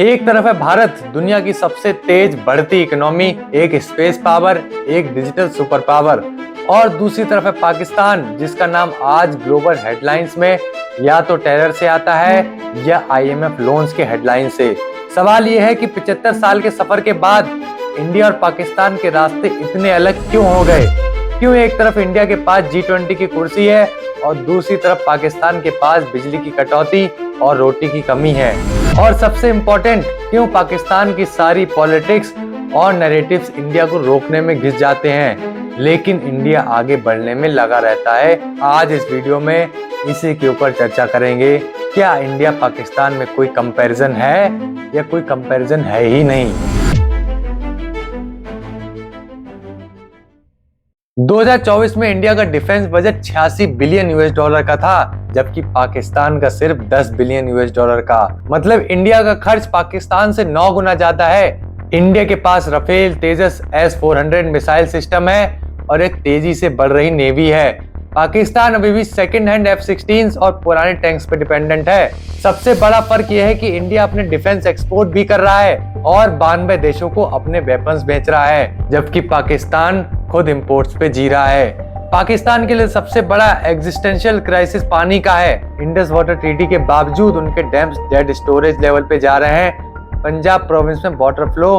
एक तरफ है भारत, दुनिया की सबसे तेज बढ़ती इकोनॉमी, एक स्पेस पावर, एक डिजिटल सुपर पावर, और दूसरी तरफ है पाकिस्तान, जिसका नाम आज ग्लोबल हेडलाइंस में या तो टेरर से आता है या आईएमएफ लोन्स के हेडलाइन से। सवाल यह है कि 75 साल के सफर के बाद इंडिया और पाकिस्तान के रास्ते इतने अलग क्यों हो गए? क्यों एक तरफ इंडिया के पास G20 की कुर्सी है और दूसरी तरफ पाकिस्तान के पास बिजली की कटौती और रोटी की कमी है? और सबसे इम्पोर्टेंट, क्यों पाकिस्तान की सारी पॉलिटिक्स और नैरेटिव्स इंडिया को रोकने में घिस जाते हैं, लेकिन इंडिया आगे बढ़ने में लगा रहता है? आज इस वीडियो में इसी के ऊपर चर्चा करेंगे। क्या इंडिया पाकिस्तान में कोई कंपैरिजन है या कोई कंपैरिजन है ही नहीं? 2024 में इंडिया का डिफेंस बजट 86 बिलियन US$ का था, जबकि पाकिस्तान का सिर्फ 10 बिलियन US$ का। मतलब इंडिया का खर्च पाकिस्तान से 9 गुना ज्यादा है। इंडिया के पास राफेल, तेजस S-400 मिसाइल सिस्टम है और एक तेजी से बढ़ रही नेवी है। पाकिस्तान अभी भी सेकंड हैंड F-16 और पुराने टैंक्स पे डिपेंडेंट है। सबसे बड़ा फर्क यह है कि इंडिया अपने डिफेंस एक्सपोर्ट भी कर रहा है और 92 देशों को अपने वेपन्स बेच रहा है, जबकि पाकिस्तान खुद इंपोर्ट्स पे जी रहा है। पाकिस्तान के लिए सबसे बड़ा एग्जिस्टेंशियल क्राइसिस पानी का है। इंडस वाटर ट्रीटी के बावजूद उनके डैम्स डेड स्टोरेज लेवल पे जा रहे हैं। पंजाब प्रोविंस में वाटर फ्लो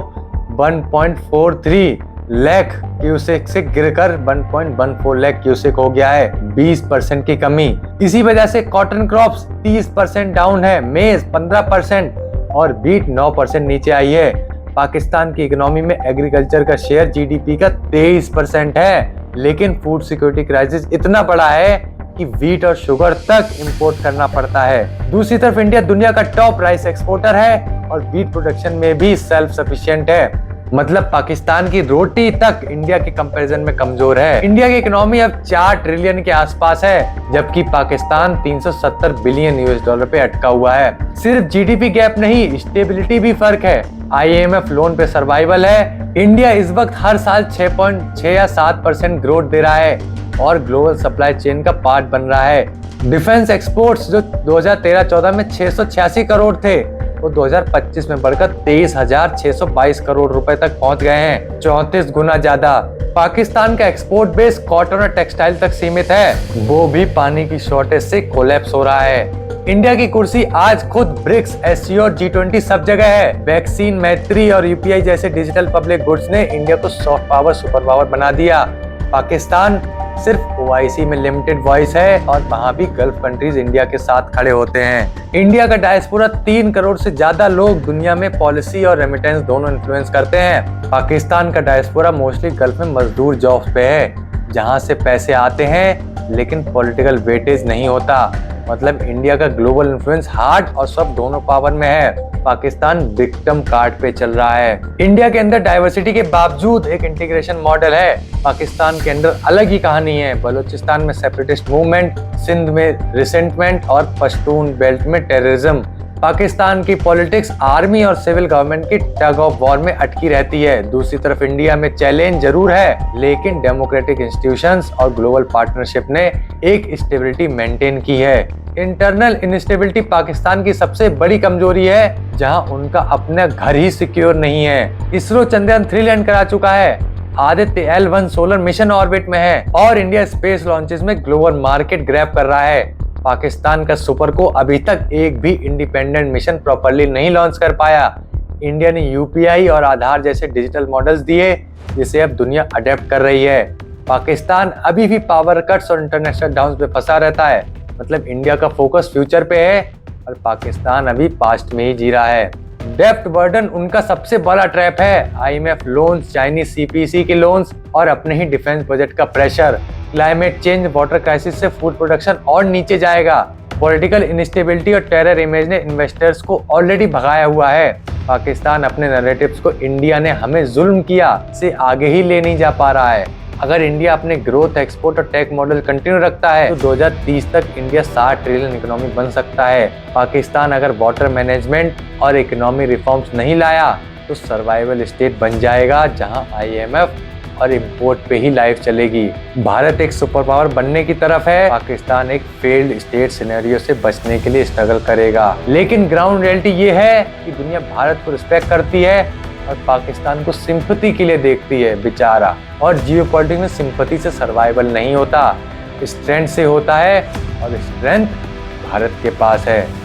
1.43 लाख क्यूसेक से गिरकर 1.14 लाख क्यूसेक हो गया है, 20% की कमी। इसी वजह से कॉटन क्रॉप्स 30% डाउन है, मेज 15% और बीट 9% नीचे आई है। पाकिस्तान की इकोनॉमी में एग्रीकल्चर का शेयर जीडीपी का 23% है, लेकिन फूड सिक्योरिटी क्राइसिस इतना बड़ा है कि व्हीट और शुगर तक इंपोर्ट करना पड़ता है। दूसरी तरफ इंडिया दुनिया का टॉप राइस एक्सपोर्टर है और व्हीट प्रोडक्शन में भी सेल्फ सफिशिएंट है। मतलब पाकिस्तान की रोटी तक इंडिया के कंपैरिजन में कमजोर है। इंडिया की इकोनॉमी अब 4 ट्रिलियन के आसपास है, जबकि पाकिस्तान 370 बिलियन US$ पे अटका हुआ है। सिर्फ जीडीपी गैप नहीं, स्टेबिलिटी भी फर्क है। आईएमएफ लोन पे सर्वाइवल है। इंडिया इस वक्त हर साल 6.6 या 7% ग्रोथ दे रहा है और ग्लोबल सप्लाई चेन का पार्ट बन रहा है। डिफेंस एक्सपोर्ट्स जो 2013-14 में 686 करोड़ थे, वो 2025 में बढ़कर 23,622 करोड़ रुपए तक पहुंच गए हैं, 34 गुना ज्यादा। पाकिस्तान का एक्सपोर्ट बेस कॉटन और टेक्सटाइल तक सीमित है, वो भी पानी की शॉर्टेज से कोलैप्स हो रहा है। इंडिया की कुर्सी आज खुद ब्रिक्स, SCO और G20 सब जगह है। वैक्सीन, मैत्री और UPI जैसे डिजिटल पब्लिक गुड्स ने इंडिया को सॉफ्ट पावर, सुपर पावर बना दिया। पाकिस्तान सिर्फ OIC में लिमिटेड वॉइस है और वहाँ भी गल्फ कंट्रीज इंडिया के साथ खड़े होते हैं। इंडिया का डायस्पोरा 3 करोड़ से ज्यादा लोग दुनिया में पॉलिसी और रेमिटेंस दोनों इन्फ्लुएंस करते हैं। पाकिस्तान का डायस्पोरा मोस्टली गल्फ में मजदूर जॉब्स पे है, जहाँ से पैसे आते हैं लेकिन पॉलिटिकल वेटेज नहीं होता। मतलब इंडिया का ग्लोबल इन्फ्लुएंस हार्ड और सॉफ्ट दोनों पावर में है। पाकिस्तान विक्टिम कार्ड पे चल रहा है। इंडिया के अंदर डाइवर्सिटी के बावजूद एक इंटीग्रेशन मॉडल है। पाकिस्तान के अंदर अलग ही कहानी है। बलूचिस्तान में सेपरेटिस्ट मूवमेंट, सिंध में रिसेंटमेंट और पश्तून बेल्ट में टेररिज्म। पाकिस्तान की पॉलिटिक्स आर्मी और सिविल गवर्नमेंट की टग ऑफ वॉर में अटकी रहती है। दूसरी तरफ इंडिया में चैलेंज जरूर है, लेकिन डेमोक्रेटिक इंस्टीट्यूशंस और ग्लोबल पार्टनरशिप ने एक स्टेबिलिटी मेंटेन की है। इंटरनल इंस्टेबिलिटी पाकिस्तान की सबसे बड़ी कमजोरी है, जहां उनका अपना घर ही सिक्योर नहीं है। इसरो चंद्रयान 3 लैंड करा चुका है, Aditya L1 solar mission orbit में है और इंडिया स्पेस लॉन्चेस में ग्लोबल मार्केट ग्रैब कर रहा है। पाकिस्तान का सुपर को अभी तक एक भी इंडिपेंडेंट मिशन प्रॉपर्ली नहीं लॉन्च कर पाया। इंडिया ने UPI और आधार जैसे डिजिटल मॉडल्स दिए, जिसे अब दुनिया अडेप्ट कर रही है। पाकिस्तान अभी भी पावर कट्स और इंटरनेशनल डाउन्स पे फंसा रहता है। मतलब इंडिया का फोकस फ्यूचर पे है और पाकिस्तान अभी पास्ट में ही जी रहा है। डेप्ट बर्डन उनका सबसे बड़ा ट्रैप है। IMF लोन्स, चाइनीज CPC के लोन्स और अपने ही डिफेंस बजट का pressure. Climate change, water crisis से फूड प्रोडक्शन और नीचे जाएगा। पॉलिटिकल इनस्टेबिलिटी और टेरर इमेज ने इन्वेस्टर्स को ऑलरेडी भगाया हुआ है। पाकिस्तान अपने नैरेटिव्स को इंडिया ने हमें जुल्म किया से आगे ही ले नहीं जा पा रहा है। अगर इंडिया अपने ग्रोथ, एक्सपोर्ट और टेक मॉडल कंटिन्यू रखता है तो 2030 तक इंडिया 60 ट्रिलियन इकोनॉमी बन सकता है। पाकिस्तान अगर वाटर मैनेजमेंट और इकोनॉमी रिफॉर्म्स नहीं लाया तो सर्वाइवल स्टेट बन जाएगा, जहां IMF और इंपोर्ट पे ही लाइफ चलेगी। भारत एक सुपर पावर बनने की तरफ है, पाकिस्तान एक फेल्ड स्टेट सिनेरियो से बचने के लिए स्ट्रगल करेगा। लेकिन ग्राउंड रियलिटी ये है कि दुनिया भारत को रिस्पेक्ट करती है और पाकिस्तान को सिंपैथी के लिए देखती है बेचारा। और जियोपॉलिटिक्स में सिंपैथी से सर्वाइवल नहीं होता, स्ट्रेंथ से होता है, और स्ट्रेंथ भारत के पास है।